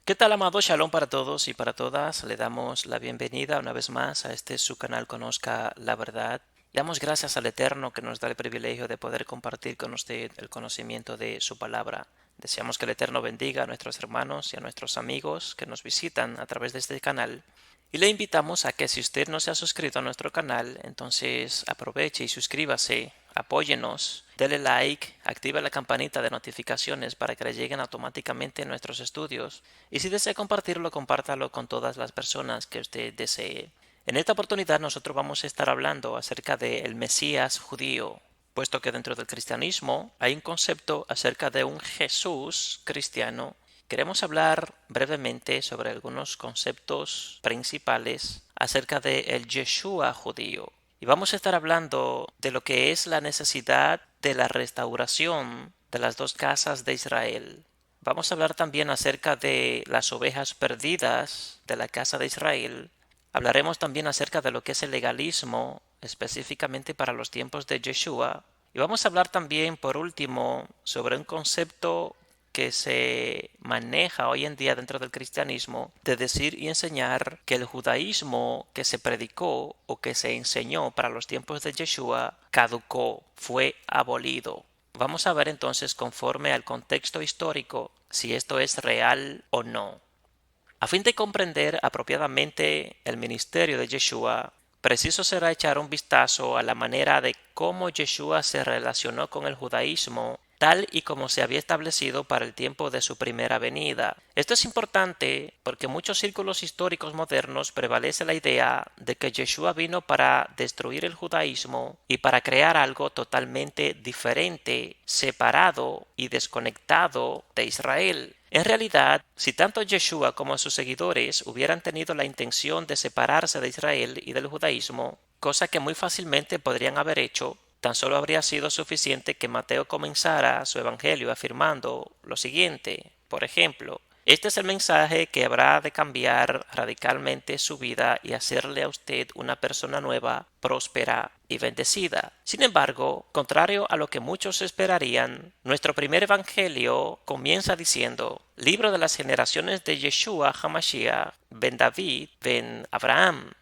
¿Qué tal, amado? Shalom para todos y para todas. Le damos la bienvenida una vez más a este su canal Conozca la Verdad. Le damos gracias al Eterno que nos da el privilegio de poder compartir con usted el conocimiento de su palabra. Deseamos que el Eterno bendiga a nuestros hermanos y a nuestros amigos que nos visitan a través de este canal. Y le invitamos a que si usted no se ha suscrito a nuestro canal, entonces aproveche y suscríbase, apóyenos, dele like, active la campanita de notificaciones para que le lleguen automáticamente nuestros estudios. Y si desea compartirlo, compártalo con todas las personas que usted desee. En esta oportunidad nosotros vamos a estar hablando acerca del Mesías judío, puesto que dentro del cristianismo hay un concepto acerca de un Jesús cristiano. Queremos hablar brevemente sobre algunos conceptos principales acerca de el Yeshua judío. Y vamos a estar hablando de lo que es la necesidad de la restauración de las dos casas de Israel. Vamos a hablar también acerca de las ovejas perdidas de la casa de Israel. Hablaremos también acerca de lo que es el legalismo, específicamente para los tiempos de Yeshua. Y vamos a hablar también, por último, sobre un concepto que se maneja hoy en día dentro del cristianismo, de decir y enseñar que el judaísmo que se predicó o que se enseñó para los tiempos de Yeshua caducó, fue abolido. Vamos a ver entonces, conforme al contexto histórico, si esto es real o no. A fin de comprender apropiadamente el ministerio de Yeshua, preciso será echar un vistazo a la manera de cómo Yeshua se relacionó con el judaísmo tal y como se había establecido para el tiempo de su primera venida. Esto es importante porque en muchos círculos históricos modernos prevalece la idea de que Yeshua vino para destruir el judaísmo y para crear algo totalmente diferente, separado y desconectado de Israel. En realidad, si tanto Yeshua como sus seguidores hubieran tenido la intención de separarse de Israel y del judaísmo, cosa que muy fácilmente podrían haber hecho, tan solo habría sido suficiente que Mateo comenzara su evangelio afirmando lo siguiente. Por ejemplo, este es el mensaje que habrá de cambiar radicalmente su vida y hacerle a usted una persona nueva, próspera y bendecida. Sin embargo, contrario a lo que muchos esperarían, nuestro primer evangelio comienza diciendo: Libro de las generaciones de Yeshua HaMashiach, ben David, ben Abraham.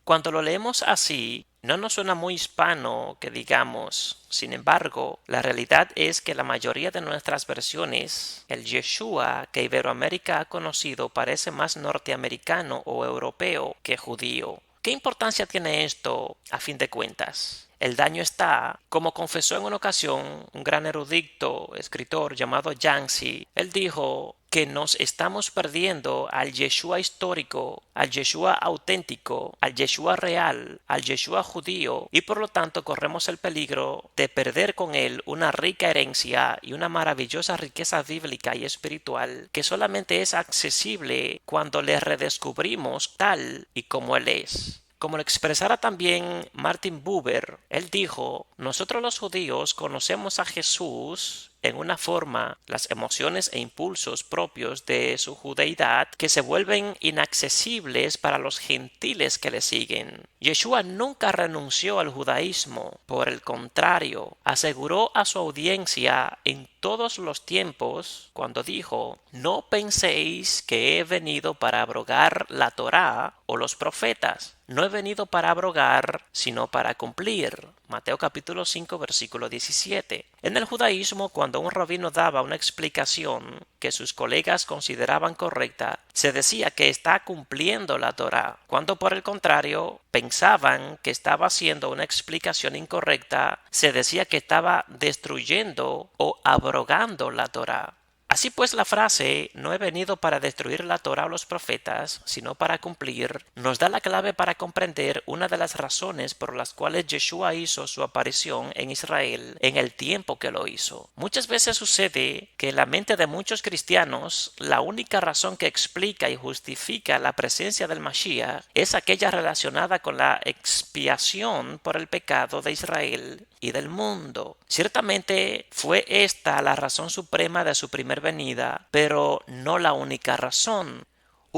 Cuando lo leemos así, no nos suena muy hispano que digamos. Sin embargo, la realidad es que la mayoría de nuestras versiones, el Yeshua que Iberoamérica ha conocido, parece más norteamericano o europeo que judío. ¿Qué importancia tiene esto a fin de cuentas? El daño está, como confesó en una ocasión un gran erudito escritor llamado Yancey. Él dijo que nos estamos perdiendo al Yeshua histórico, al Yeshua auténtico, al Yeshua real, al Yeshua judío, y por lo tanto corremos el peligro de perder con él una rica herencia y una maravillosa riqueza bíblica y espiritual que solamente es accesible cuando le redescubrimos tal y como él es. Como lo expresara también Martin Buber, él dijo: nosotros los judíos conocemos a Jesús en una forma, las emociones e impulsos propios de su judeidad que se vuelven inaccesibles para los gentiles que le siguen. Yeshua nunca renunció al judaísmo, por el contrario, aseguró a su audiencia en todos los tiempos cuando dijo: no penséis que he venido para abrogar la Torá o los profetas. No he venido para abrogar, sino para cumplir. Mateo capítulo 5, versículo 17. En el judaísmo, cuando un rabino daba una explicación que sus colegas consideraban correcta, se decía que está cumpliendo la Torá, cuando por el contrario pensaban que estaba haciendo una explicación incorrecta, se decía que estaba destruyendo o abrogando la Torá. Así pues, la frase "no he venido para destruir la Torá o los profetas, sino para cumplir", nos da la clave para comprender una de las razones por las cuales Yeshua hizo su aparición en Israel en el tiempo que lo hizo. Muchas veces sucede que en la mente de muchos cristianos la única razón que explica y justifica la presencia del Mashiach es aquella relacionada con la expiación por el pecado de Israel y del mundo. Ciertamente fue esta la razón suprema de su primer venida, pero no la única razón.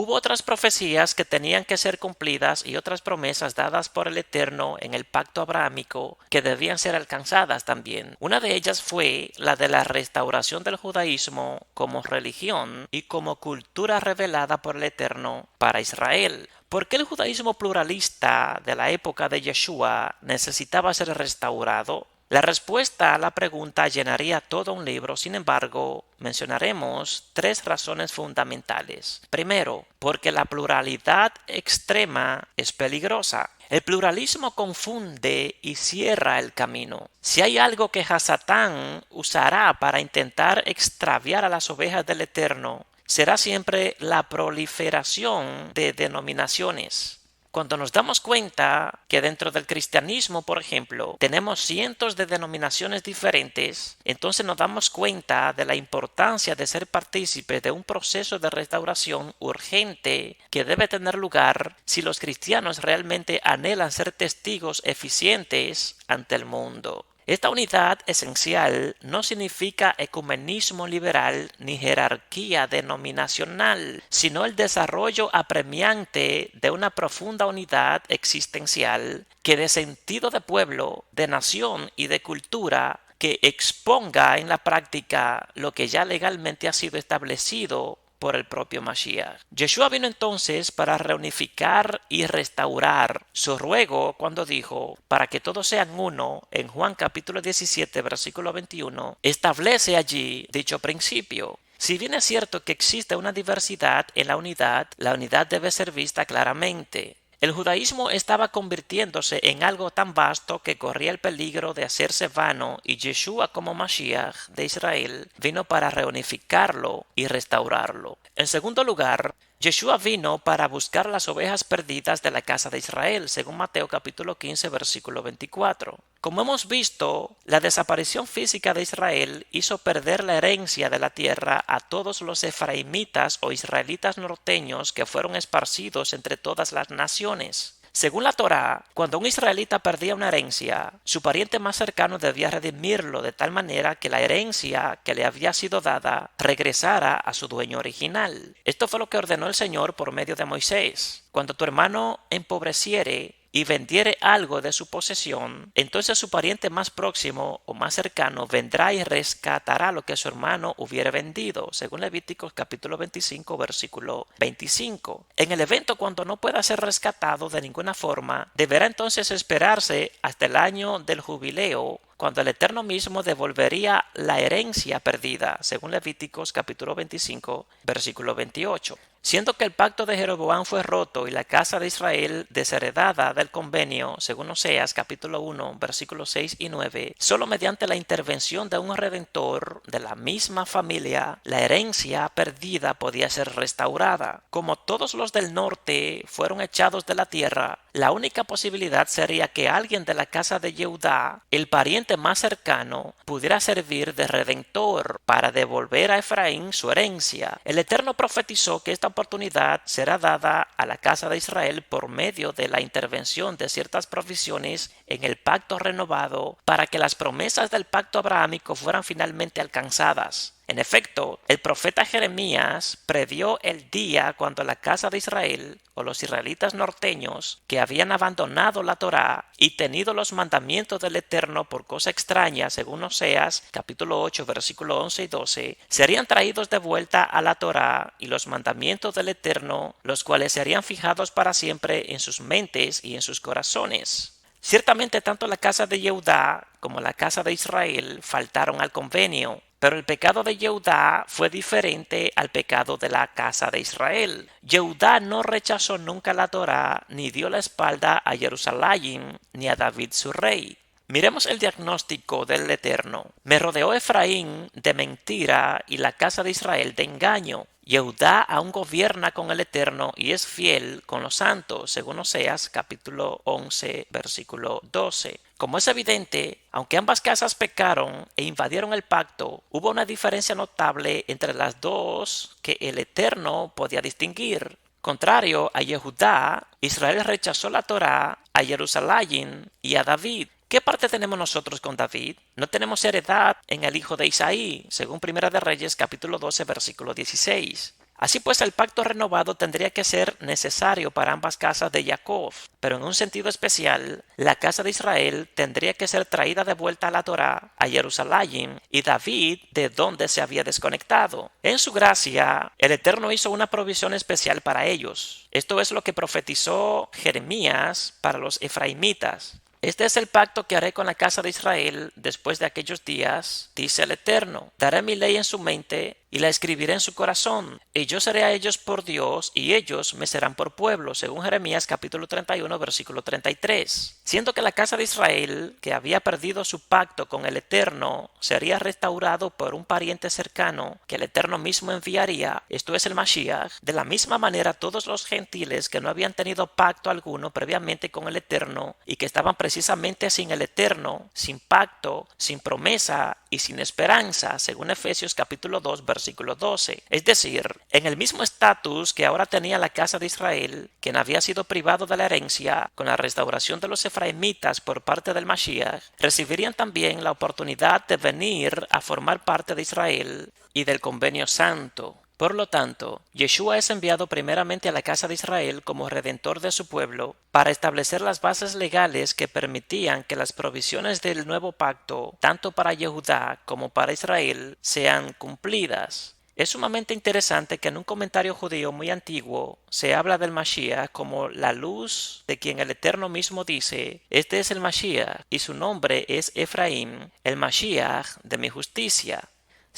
Hubo otras profecías que tenían que ser cumplidas y otras promesas dadas por el Eterno en el pacto abrahámico que debían ser alcanzadas también. Una de ellas fue la de la restauración del judaísmo como religión y como cultura revelada por el Eterno para Israel. ¿Por qué el judaísmo pluralista de la época de Yeshua necesitaba ser restaurado? La respuesta a la pregunta llenaría todo un libro, sin embargo, mencionaremos tres razones fundamentales. Primero, porque la pluralidad extrema es peligrosa. El pluralismo confunde y cierra el camino. Si hay algo que Hasatán usará para intentar extraviar a las ovejas del Eterno, será siempre la proliferación de denominaciones. Cuando nos damos cuenta que dentro del cristianismo, por ejemplo, tenemos cientos de denominaciones diferentes, entonces nos damos cuenta de la importancia de ser partícipe de un proceso de restauración urgente que debe tener lugar si los cristianos realmente anhelan ser testigos eficientes ante el mundo. Esta unidad esencial no significa ecumenismo liberal ni jerarquía denominacional, sino el desarrollo apremiante de una profunda unidad existencial que dé sentido de pueblo, de nación y de cultura, que exponga en la práctica lo que ya legalmente ha sido establecido por el propio Mashiach. Yeshua vino entonces para reunificar y restaurar su ruego cuando dijo, para que todos sean uno, en Juan capítulo 17, versículo 21, establece allí dicho principio. Si bien es cierto que existe una diversidad en la unidad debe ser vista claramente. El judaísmo estaba convirtiéndose en algo tan vasto que corría el peligro de hacerse vano y Yeshua como Mashiach de Israel vino para reunificarlo y restaurarlo. En segundo lugar, Yeshua vino para buscar las ovejas perdidas de la casa de Israel, según Mateo capítulo 15, versículo 24. Como hemos visto, la desaparición física de Israel hizo perder la herencia de la tierra a todos los efraimitas o israelitas norteños que fueron esparcidos entre todas las naciones. Según la Torá, cuando un israelita perdía una herencia, su pariente más cercano debía redimirlo de tal manera que la herencia que le había sido dada regresara a su dueño original. Esto fue lo que ordenó el Señor por medio de Moisés. Cuando tu hermano empobreciere y vendiere algo de su posesión, entonces su pariente más próximo o más cercano vendrá y rescatará lo que su hermano hubiere vendido, según Levíticos capítulo 25, versículo 25. En el evento cuando no pueda ser rescatado de ninguna forma, deberá entonces esperarse hasta el año del jubileo, cuando el Eterno mismo devolvería la herencia perdida, según Levíticos capítulo 25, versículo 28. Siendo que el pacto de Jeroboam fue roto y la casa de Israel desheredada del convenio, según Oseas capítulo 1, versículos 6 y 9, solo mediante la intervención de un redentor de la misma familia, la herencia perdida podía ser restaurada. Como todos los del norte fueron echados de la tierra, la única posibilidad sería que alguien de la casa de Yehudá, el pariente más cercano, pudiera servir de redentor para devolver a Efraín su herencia. El Eterno profetizó que esta oportunidad será dada a la casa de Israel por medio de la intervención de ciertas provisiones en el pacto renovado para que las promesas del pacto abrahámico fueran finalmente alcanzadas. En efecto, el profeta Jeremías previó el día cuando la casa de Israel o los israelitas norteños que habían abandonado la Torá y tenido los mandamientos del Eterno por cosa extraña, según Oseas capítulo 8 versículo 11 y 12, serían traídos de vuelta a la Torá y los mandamientos del Eterno, los cuales serían fijados para siempre en sus mentes y en sus corazones. Ciertamente tanto la casa de Yehudá como la casa de Israel faltaron al convenio, pero el pecado de Yehudá fue diferente al pecado de la casa de Israel. Yehudá no rechazó nunca la Torá, ni dio la espalda a Jerusalén, ni a David su rey. Miremos el diagnóstico del Eterno. Me rodeó Efraín de mentira y la casa de Israel de engaño. Yehudá aún gobierna con el Eterno y es fiel con los santos, según Oseas capítulo 11, versículo 12. Como es evidente, aunque ambas casas pecaron e invadieron el pacto, hubo una diferencia notable entre las dos que el Eterno podía distinguir. Contrario a Yehudá, Israel rechazó la Torá, a Jerusalén y a David. ¿Qué parte tenemos nosotros con David? No tenemos heredad en el hijo de Isaí, según Primera de Reyes capítulo 12 versículo 16. Así pues, el pacto renovado tendría que ser necesario para ambas casas de Jacob, pero en un sentido especial, la casa de Israel tendría que ser traída de vuelta a la Torá, a Jerusalén, y David de donde se había desconectado. En su gracia, el Eterno hizo una provisión especial para ellos. Esto es lo que profetizó Jeremías para los efraimitas. Este es el pacto que haré con la casa de Israel después de aquellos días, dice el Eterno. Daré mi ley en su mente y la escribiré en su corazón, y yo seré a ellos por Dios, y ellos me serán por pueblo, según Jeremías capítulo 31, versículo 33. Siendo que la casa de Israel, que había perdido su pacto con el Eterno, sería restaurado por un pariente cercano que el Eterno mismo enviaría, esto es el Mashiach, de la misma manera todos los gentiles que no habían tenido pacto alguno previamente con el Eterno y que estaban precisamente sin el Eterno, sin pacto, sin promesa y sin esperanza, según Efesios capítulo 2, versículo 12. Es decir, en el mismo estatus que ahora tenía la casa de Israel, quien había sido privado de la herencia con la restauración de los efraimitas por parte del Mashiach, recibirían también la oportunidad de venir a formar parte de Israel y del convenio santo. Por lo tanto, Yeshua es enviado primeramente a la casa de Israel como redentor de su pueblo para establecer las bases legales que permitían que las provisiones del nuevo pacto, tanto para Yehudá como para Israel, sean cumplidas. Es sumamente interesante que en un comentario judío muy antiguo se habla del Mashiach como la luz de quien el Eterno mismo dice: este es el Mashiach y su nombre es Efraín, el Mashiach de mi justicia.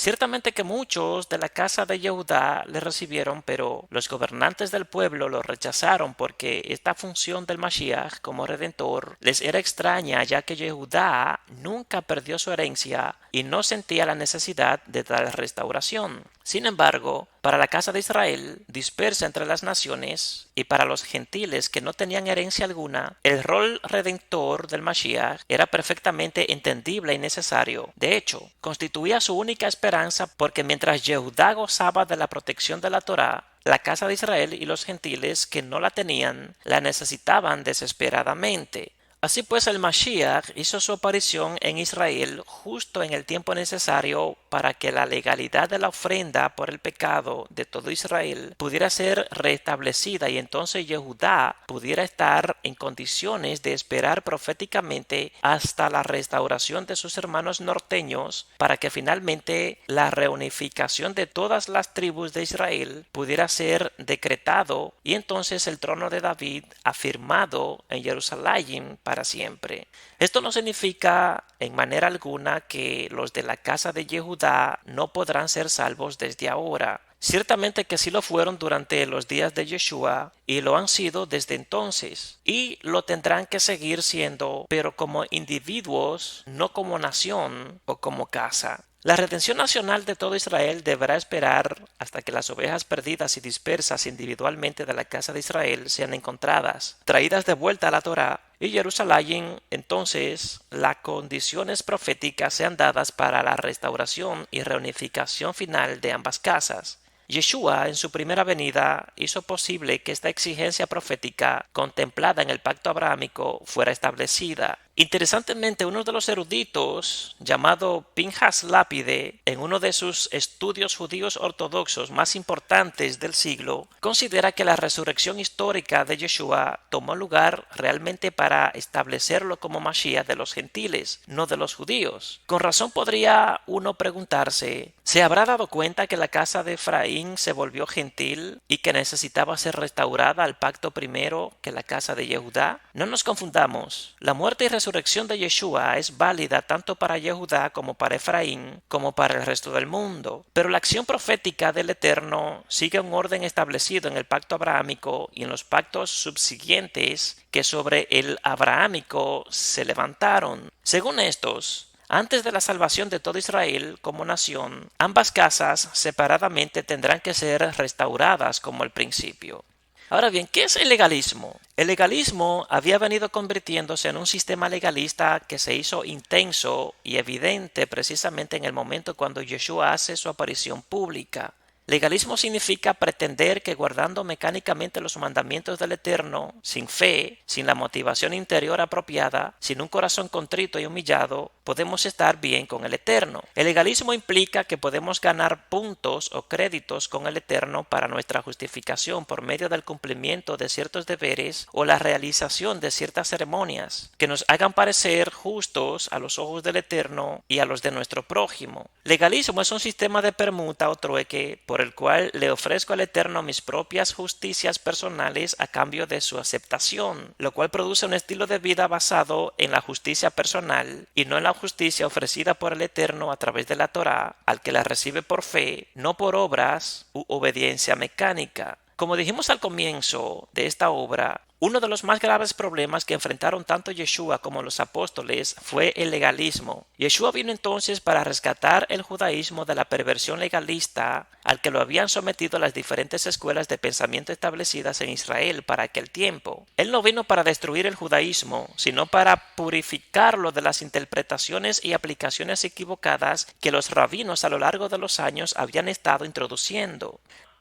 Ciertamente que muchos de la casa de Yehudá le recibieron, pero los gobernantes del pueblo lo rechazaron porque esta función del Mashiach como redentor les era extraña, ya que Yehudá nunca perdió su herencia y no sentía la necesidad de tal restauración. Sin embargo, para la casa de Israel, dispersa entre las naciones, y para los gentiles que no tenían herencia alguna, el rol redentor del Mashiach era perfectamente entendible y necesario. De hecho, constituía su única esperanza porque mientras Yehudá gozaba de la protección de la Torá, la casa de Israel y los gentiles que no la tenían la necesitaban desesperadamente. Así pues, el Mashiach hizo su aparición en Israel justo en el tiempo necesario para que la legalidad de la ofrenda por el pecado de todo Israel pudiera ser restablecida y entonces Yehudá pudiera estar en condiciones de esperar proféticamente hasta la restauración de sus hermanos norteños para que finalmente la reunificación de todas las tribus de Israel pudiera ser decretado y entonces el trono de David afirmado en Jerusalén para siempre. Esto no significa en manera alguna que los de la casa de Yehudá no podrán ser salvos desde ahora. Ciertamente que sí lo fueron durante los días de Yeshua y lo han sido desde entonces y lo tendrán que seguir siendo, pero como individuos, no como nación o como casa. La redención nacional de todo Israel deberá esperar hasta que las ovejas perdidas y dispersas individualmente de la casa de Israel sean encontradas, traídas de vuelta a la Torá, y Jerusalén, entonces las condiciones proféticas sean dadas para la restauración y reunificación final de ambas casas. Yeshua en su primera venida hizo posible que esta exigencia profética contemplada en el pacto abrahámico fuera establecida. Interesantemente, uno de los eruditos, llamado Pinhas Lápide, en uno de sus estudios judíos ortodoxos más importantes del siglo, considera que la resurrección histórica de Yeshua tomó lugar realmente para establecerlo como Mashiach de los gentiles, no de los judíos. Con razón podría uno preguntarse, ¿se habrá dado cuenta que la casa de Efraín se volvió gentil y que necesitaba ser restaurada al pacto primero que la casa de Yehudá? No nos confundamos. La muerte y resurrección de Yeshua es válida tanto para Yehudá como para Efraín, como para el resto del mundo. Pero la acción profética del Eterno sigue un orden establecido en el pacto abrahámico y en los pactos subsiguientes que sobre el abrahámico se levantaron. Según estos, antes de la salvación de todo Israel como nación, ambas casas separadamente tendrán que ser restauradas como al principio. Ahora bien, ¿qué es el legalismo? El legalismo había venido convirtiéndose en un sistema legalista que se hizo intenso y evidente precisamente en el momento cuando Yeshua hace su aparición pública. Legalismo significa pretender que guardando mecánicamente los mandamientos del Eterno, sin fe, sin la motivación interior apropiada, sin un corazón contrito y humillado, podemos estar bien con el Eterno. El legalismo implica que podemos ganar puntos o créditos con el Eterno para nuestra justificación por medio del cumplimiento de ciertos deberes o la realización de ciertas ceremonias que nos hagan parecer justos a los ojos del Eterno y a los de nuestro prójimo. Legalismo es un sistema de permuta o trueque por el cual le ofrezco al Eterno mis propias justicias personales a cambio de su aceptación, lo cual produce un estilo de vida basado en la justicia personal y no en la justicia ofrecida por el Eterno a través de la Torá al que la recibe por fe, no por obras u obediencia mecánica. Como dijimos al comienzo de esta obra, uno de los más graves problemas que enfrentaron tanto Yeshua como los apóstoles fue el legalismo. Yeshua vino entonces para rescatar el judaísmo de la perversión legalista al que lo habían sometido las diferentes escuelas de pensamiento establecidas en Israel para aquel tiempo. Él no vino para destruir el judaísmo, sino para purificarlo de las interpretaciones y aplicaciones equivocadas que los rabinos a lo largo de los años habían estado introduciendo.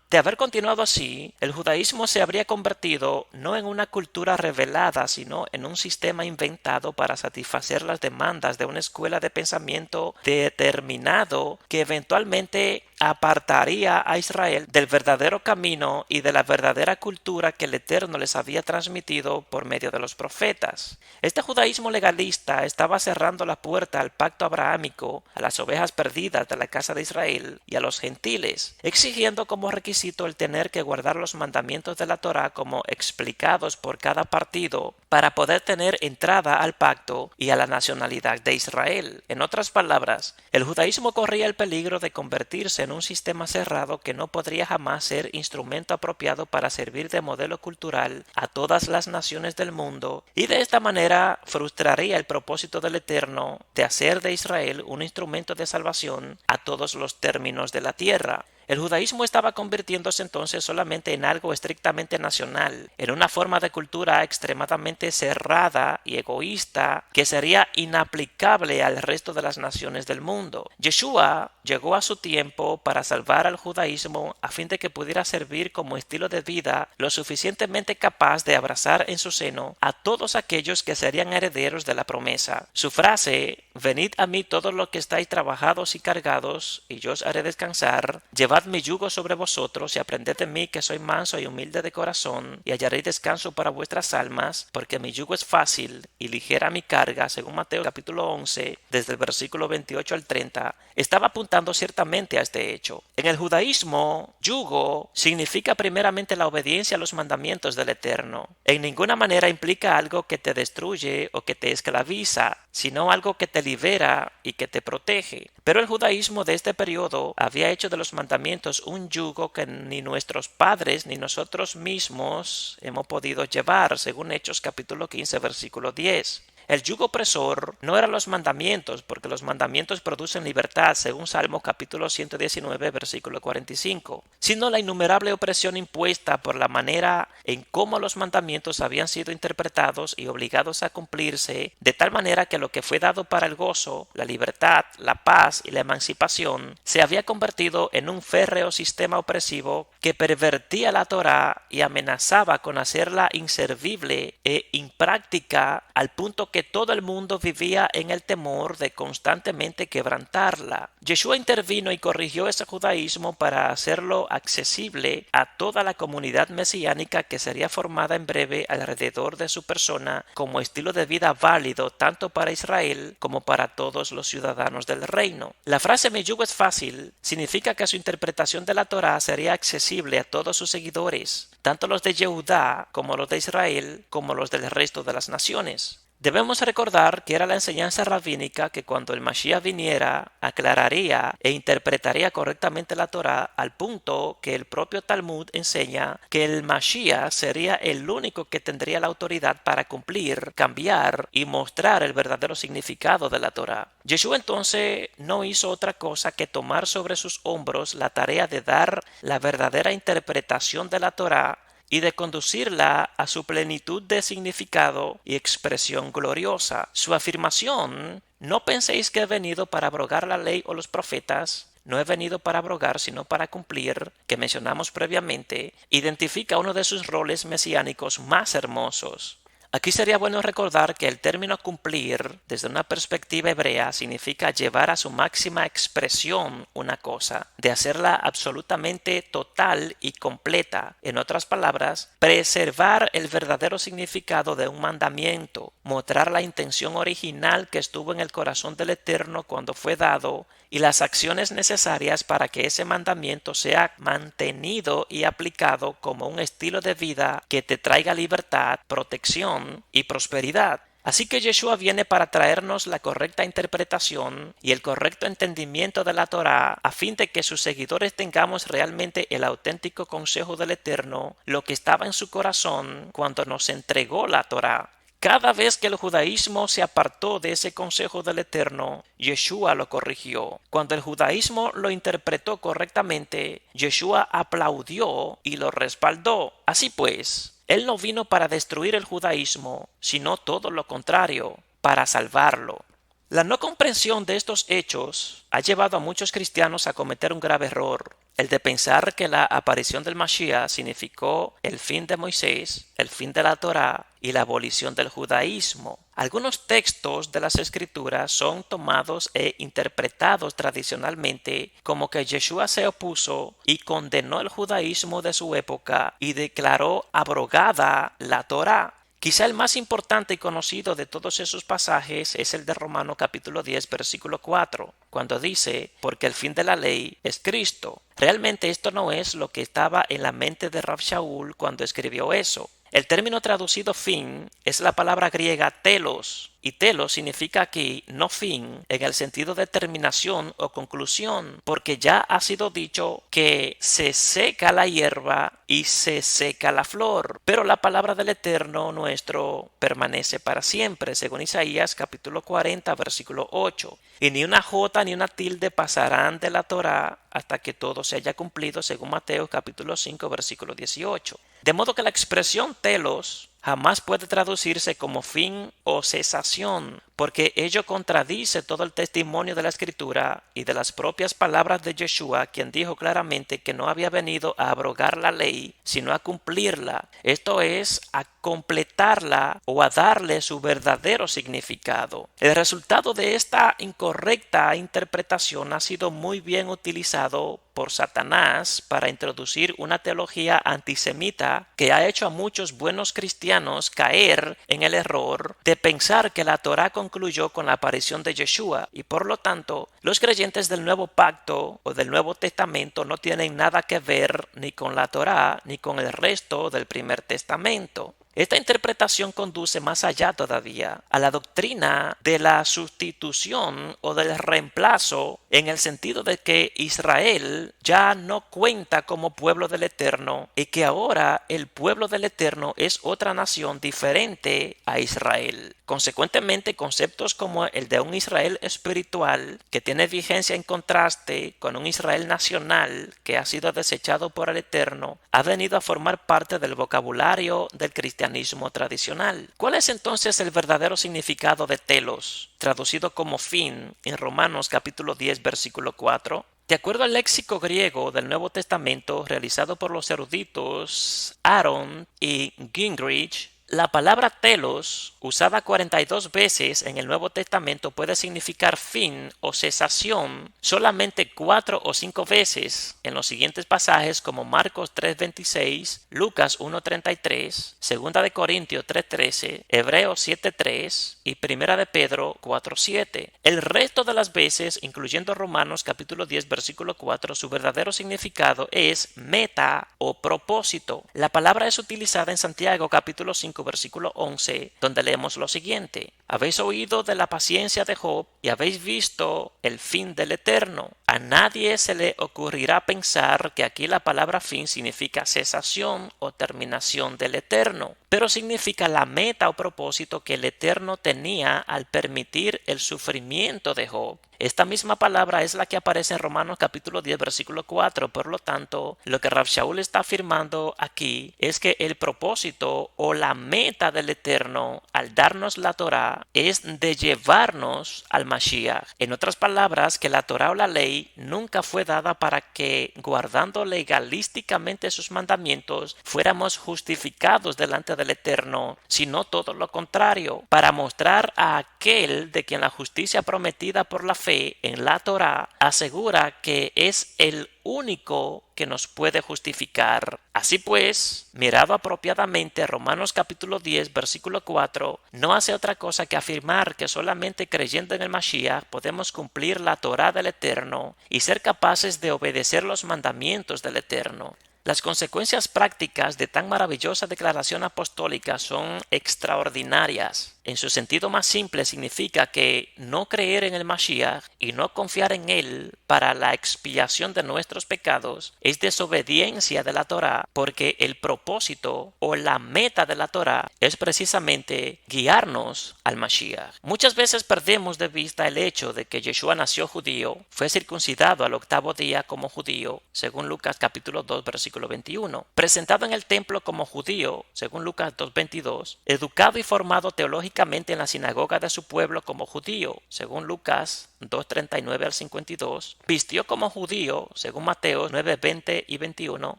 De haber continuado así, el judaísmo se habría convertido no en una cultura revelada, sino en un sistema inventado para satisfacer las demandas de una escuela de pensamiento determinado que eventualmente apartaría a Israel del verdadero camino y de la verdadera cultura que el Eterno les había transmitido por medio de los profetas. Este judaísmo legalista estaba cerrando la puerta al pacto abrahámico, a las ovejas perdidas de la casa de Israel y a los gentiles, exigiendo como requisito el tener que guardar los mandamientos de la Torá como explicados por cada partido para poder tener entrada al pacto y a la nacionalidad de Israel. En otras palabras, el judaísmo corría el peligro de convertirse en un sistema cerrado que no podría jamás ser instrumento apropiado para servir de modelo cultural a todas las naciones del mundo, y de esta manera frustraría el propósito del Eterno de hacer de Israel un instrumento de salvación a todos los términos de la tierra. El judaísmo estaba convirtiéndose entonces solamente en algo estrictamente nacional, en una forma de cultura extremadamente cerrada y egoísta que sería inaplicable al resto de las naciones del mundo. Yeshua llegó a su tiempo para salvar al judaísmo a fin de que pudiera servir como estilo de vida lo suficientemente capaz de abrazar en su seno a todos aquellos que serían herederos de la promesa. Su frase, «Venid a mí todos los que estáis trabajados y cargados, y yo os haré descansar. Llevad mi yugo sobre vosotros y aprended de mí que soy manso y humilde de corazón, y hallaréis descanso para vuestras almas, porque mi yugo es fácil y ligera mi carga», según Mateo capítulo 11, desde el versículo 28 al 30, estaba apuntando ciertamente a este hecho. En el judaísmo, yugo significa primeramente la obediencia a los mandamientos del Eterno. En ninguna manera implica algo que te destruye o que te esclaviza, sino algo que te libera y que te protege. Pero el judaísmo de este periodo había hecho de los mandamientos un yugo que ni nuestros padres ni nosotros mismos hemos podido llevar, según Hechos capítulo 15, versículo 10. El yugo opresor no eran los mandamientos, porque los mandamientos producen libertad, según Salmo capítulo 119, versículo 45, sino la innumerable opresión impuesta por la manera en cómo los mandamientos habían sido interpretados y obligados a cumplirse, de tal manera que lo que fue dado para el gozo, la libertad, la paz y la emancipación, se había convertido en un férreo sistema opresivo que pervertía la Torá y amenazaba con hacerla inservible e impráctica, al punto que todo el mundo vivía en el temor de constantemente quebrantarla. Yeshua intervino y corrigió ese judaísmo para hacerlo accesible a toda la comunidad mesiánica que sería formada en breve alrededor de su persona como estilo de vida válido tanto para Israel como para todos los ciudadanos del reino. La frase «mi yugo es fácil» significa que su interpretación de la Torá sería accesible a todos sus seguidores, tanto los de Yehudá como los de Israel como los del resto de las naciones. Debemos recordar que era la enseñanza rabínica que cuando el Mashiach viniera, aclararía e interpretaría correctamente la Torá, al punto que el propio Talmud enseña que el Mashiach sería el único que tendría la autoridad para cumplir, cambiar y mostrar el verdadero significado de la Torá. Yeshua entonces no hizo otra cosa que tomar sobre sus hombros la tarea de dar la verdadera interpretación de la Torá y de conducirla a su plenitud de significado y expresión gloriosa. Su afirmación, «No penséis que he venido para abrogar la ley o los profetas», no he venido para abrogar, sino para cumplir, que mencionamos previamente, identifica uno de sus roles mesiánicos más hermosos. Aquí sería bueno recordar que el término cumplir, desde una perspectiva hebrea, significa llevar a su máxima expresión una cosa, de hacerla absolutamente total y completa. En otras palabras, preservar el verdadero significado de un mandamiento, mostrar la intención original que estuvo en el corazón del Eterno cuando fue dado y las acciones necesarias para que ese mandamiento sea mantenido y aplicado como un estilo de vida que te traiga libertad, protección y prosperidad. Así que Yeshua viene para traernos la correcta interpretación y el correcto entendimiento de la Torá a fin de que sus seguidores tengamos realmente el auténtico consejo del Eterno, lo que estaba en su corazón cuando nos entregó la Torá. Cada vez que el judaísmo se apartó de ese consejo del Eterno, Yeshua lo corrigió. Cuando el judaísmo lo interpretó correctamente, Yeshua aplaudió y lo respaldó. Así pues, Él no vino para destruir el judaísmo, sino todo lo contrario, para salvarlo. La no comprensión de estos hechos ha llevado a muchos cristianos a cometer un grave error, el de pensar que la aparición del Mashiach significó el fin de Moisés, el fin de la Torá y la abolición del judaísmo. Algunos textos de las Escrituras son tomados e interpretados tradicionalmente como que Yeshua se opuso y condenó el judaísmo de su época y declaró abrogada la Torá. Quizá el más importante y conocido de todos esos pasajes es el de Romanos capítulo 10 versículo 4, cuando dice, porque el fin de la ley es Cristo. Realmente esto no es lo que estaba en la mente de Rav Shaul cuando escribió eso. El término traducido fin es la palabra griega telos, y telos significa aquí no fin en el sentido de terminación o conclusión, porque ya ha sido dicho que se seca la hierba y se seca la flor, pero la palabra del Eterno nuestro permanece para siempre, según Isaías capítulo 40 versículo 8. Y ni una jota ni una tilde pasarán de la Torá hasta que todo se haya cumplido, según Mateo capítulo 5 versículo 18. De modo que la expresión telos jamás puede traducirse como fin o cesación, porque ello contradice todo el testimonio de la Escritura y de las propias palabras de Yeshua, quien dijo claramente que no había venido a abrogar la ley, sino a cumplirla, esto es, a completarla o a darle su verdadero significado. El resultado de esta incorrecta interpretación ha sido muy bien utilizado por Satanás para introducir una teología antisemita que ha hecho a muchos buenos cristianos caer en el error de pensar que la Torá concluyó con la aparición de Yeshua y por lo tanto los creyentes del Nuevo Pacto o del Nuevo Testamento no tienen nada que ver ni con la Torá ni con el resto del Primer Testamento. Esta interpretación conduce más allá todavía a la doctrina de la sustitución o del reemplazo en el sentido de que Israel ya no cuenta como pueblo del Eterno y que ahora el pueblo del Eterno es otra nación diferente a Israel. Consecuentemente, conceptos como el de un Israel espiritual que tiene vigencia en contraste con un Israel nacional que ha sido desechado por el Eterno ha venido a formar parte del vocabulario del cristianismo tradicional. ¿Cuál es entonces el verdadero significado de telos, traducido como fin en Romanos capítulo 10 versículo 4? De acuerdo al léxico griego del Nuevo Testamento realizado por los eruditos Aaron y Gingrich, la palabra telos, usada 42 veces en el Nuevo Testamento, puede significar fin o cesación solamente 4 o 5 veces en los siguientes pasajes como Marcos 3:26, Lucas 1:33, 2 de Corintios 3:13, Hebreos 7:3 y 1 de Pedro 4:7. El resto de las veces, incluyendo Romanos capítulo 10 versículo 4, su verdadero significado es meta o propósito. La palabra es utilizada en Santiago capítulo 5 versículo 11, donde leemos lo siguiente: habéis oído de la paciencia de Job y habéis visto el fin del Eterno. A nadie se le ocurrirá pensar que aquí la palabra fin significa cesación o terminación del Eterno. pero significa la meta o propósito que el Eterno tenía al permitir el sufrimiento de Job. Esta misma palabra es la que aparece en Romanos capítulo 10 versículo 4. Por lo tanto, lo que Rav Shaul está afirmando aquí es que el propósito o la meta del Eterno al darnos la Torá es de llevarnos al Mashiach. En otras palabras, que la Torá o la ley nunca fue dada para que, guardando legalísticamente sus mandamientos, fuéramos justificados delante del Eterno, sino todo lo contrario, para mostrar a aquel de quien la justicia prometida por la fe en la Torá asegura que es el único que nos puede justificar. Así pues, mirado apropiadamente, Romanos capítulo 10 versículo 4 no hace otra cosa que afirmar que solamente creyendo en el Mashiach podemos cumplir la Torá del Eterno y ser capaces de obedecer los mandamientos del Eterno. Las consecuencias prácticas de tan maravillosa declaración apostólica son extraordinarias. En su sentido más simple significa que no creer en el Mashiach y no confiar en él para la expiación de nuestros pecados es desobediencia de la Torá, porque el propósito o la meta de la Torá es precisamente guiarnos al Mashiach. Muchas veces perdemos de vista el hecho de que Yeshua nació judío, fue circuncidado al 8º día como judío, según Lucas capítulo 2 versículo 21, presentado en el templo como judío, según Lucas 2:22, educado y formado teológicamente en la sinagoga de su pueblo como judío, según Lucas 2:39 al 52, vistió como judío, según Mateo 9:20 y 21,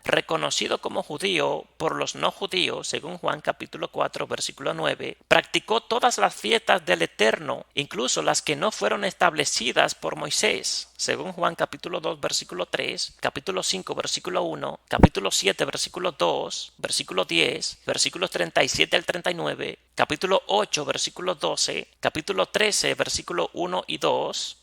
reconocido como judío por los no judíos, según Juan capítulo 4 versículo 9, practicó todas las fiestas del Eterno, incluso las que no fueron establecidas por Moisés, según Juan capítulo 2 versículo 3, capítulo 5 versículo 1, capítulo 7 versículo 2, versículo 10, versículos 37 al 39, capítulo 8 versículo 12, capítulo 13 versículo 1 y 2,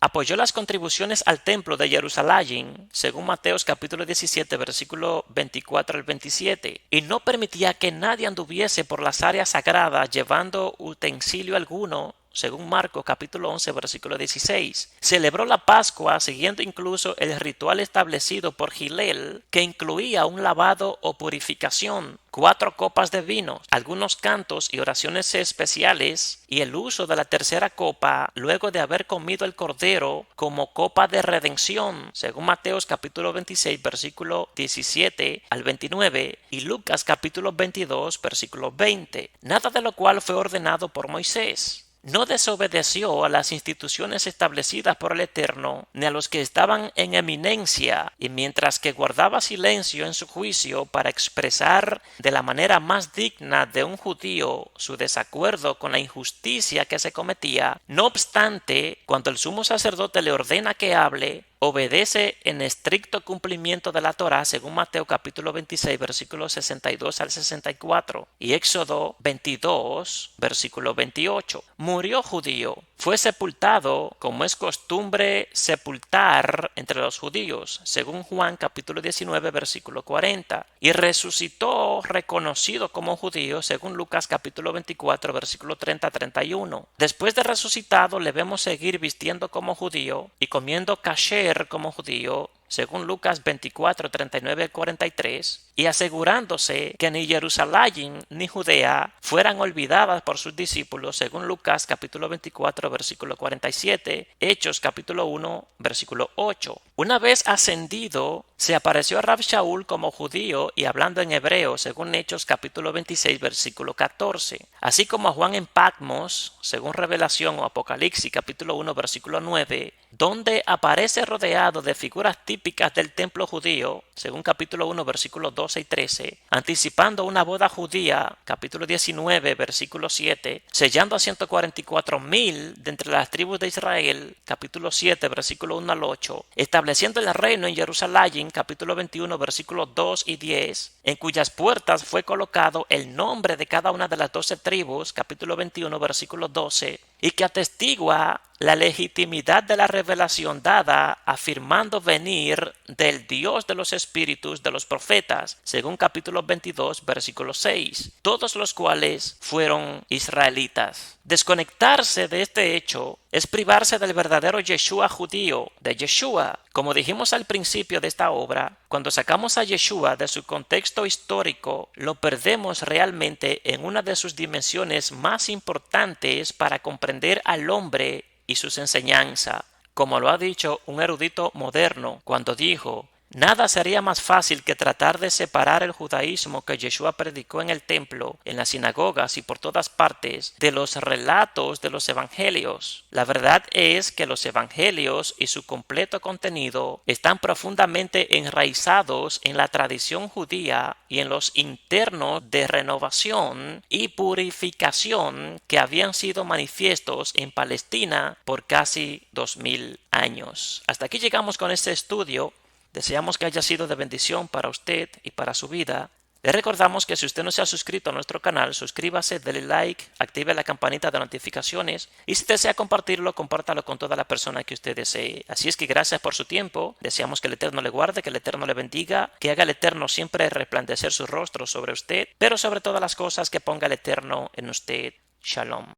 apoyó las contribuciones al templo de Jerusalén, según Mateos capítulo 17 versículo 24 al 27, y no permitía que nadie anduviese por las áreas sagradas llevando utensilio alguno, según Marcos capítulo 11 versículo 16. Celebró la Pascua siguiendo incluso el ritual establecido por Hillel, que incluía un lavado o purificación, 4 copas de vino, algunos cantos y oraciones especiales, y el uso de la tercera copa luego de haber comido el cordero como copa de redención, según Mateos capítulo 26 versículo 17 al 29 y Lucas capítulo 22 versículo 20, nada de lo cual fue ordenado por Moisés. No desobedeció a las instituciones establecidas por el Eterno, ni a los que estaban en eminencia, y mientras que guardaba silencio en su juicio para expresar de la manera más digna de un judío su desacuerdo con la injusticia que se cometía, no obstante, cuando el sumo sacerdote le ordena que hable, obedece en estricto cumplimiento de la Torá, según Mateo capítulo 26 versículos 62 al 64 y Éxodo 22 versículo 28. Murió judío, fue sepultado como es costumbre sepultar entre los judíos, según Juan capítulo 19 versículo 40, y resucitó reconocido como judío, según Lucas capítulo 24 versículo 30 a 31. Después de resucitado le vemos seguir vistiendo como judío y comiendo kasher como judío, según Lucas 24, 39 43, y asegurándose que ni Jerusalén ni Judea fueran olvidadas por sus discípulos, según Lucas capítulo 24 versículo 47, Hechos capítulo 1 versículo 8. Una vez ascendido, se apareció a Rav Shaul como judío y hablando en hebreo, según Hechos capítulo 26 versículo 14, así como a Juan en Patmos, según Revelación o Apocalipsis capítulo 1 versículo 9, donde aparece rodeado de figuras típicas del templo judío, según capítulo 1 versículos 12 y 13, anticipando una boda judía, capítulo 19 versículo 7, sellando a 144,000 de entre las tribus de Israel, capítulo 7 versículo 1 al 8, estableciendo el reino en Jerusalén, capítulo 21 versículos 2 y 10, en cuyas puertas fue colocado el nombre de cada una de las 12 tribus, capítulo 21 versículo 12, y que atestigua la legitimidad de la revelación dada afirmando venir del Dios de los espíritus de los profetas, según capítulo 22, versículo 6, todos los cuales fueron israelitas. Desconectarse de este hecho es privarse del verdadero Yeshua judío, de Yeshua. Como dijimos al principio de esta obra, cuando sacamos a Yeshua de su contexto histórico, lo perdemos realmente en una de sus dimensiones más importantes para comprender al hombre y sus enseñanzas. Como lo ha dicho un erudito moderno cuando dijo: nada sería más fácil que tratar de separar el judaísmo que Yeshua predicó en el templo, en las sinagogas y por todas partes, de los relatos de los evangelios. La verdad es que los evangelios y su completo contenido están profundamente enraizados en la tradición judía y en los internos de renovación y purificación que habían sido manifiestos en Palestina por casi 2000 años. Hasta aquí llegamos con este estudio. Deseamos que haya sido de bendición para usted y para su vida. Le recordamos que si usted no se ha suscrito a nuestro canal, suscríbase, dele like, active la campanita de notificaciones y si desea compartirlo, compártalo con toda la persona que usted desee. Así es que gracias por su tiempo. Deseamos que el Eterno le guarde, que el Eterno le bendiga, que haga el Eterno siempre resplandecer su rostro sobre usted, pero sobre todas las cosas que ponga el Eterno en usted. Shalom.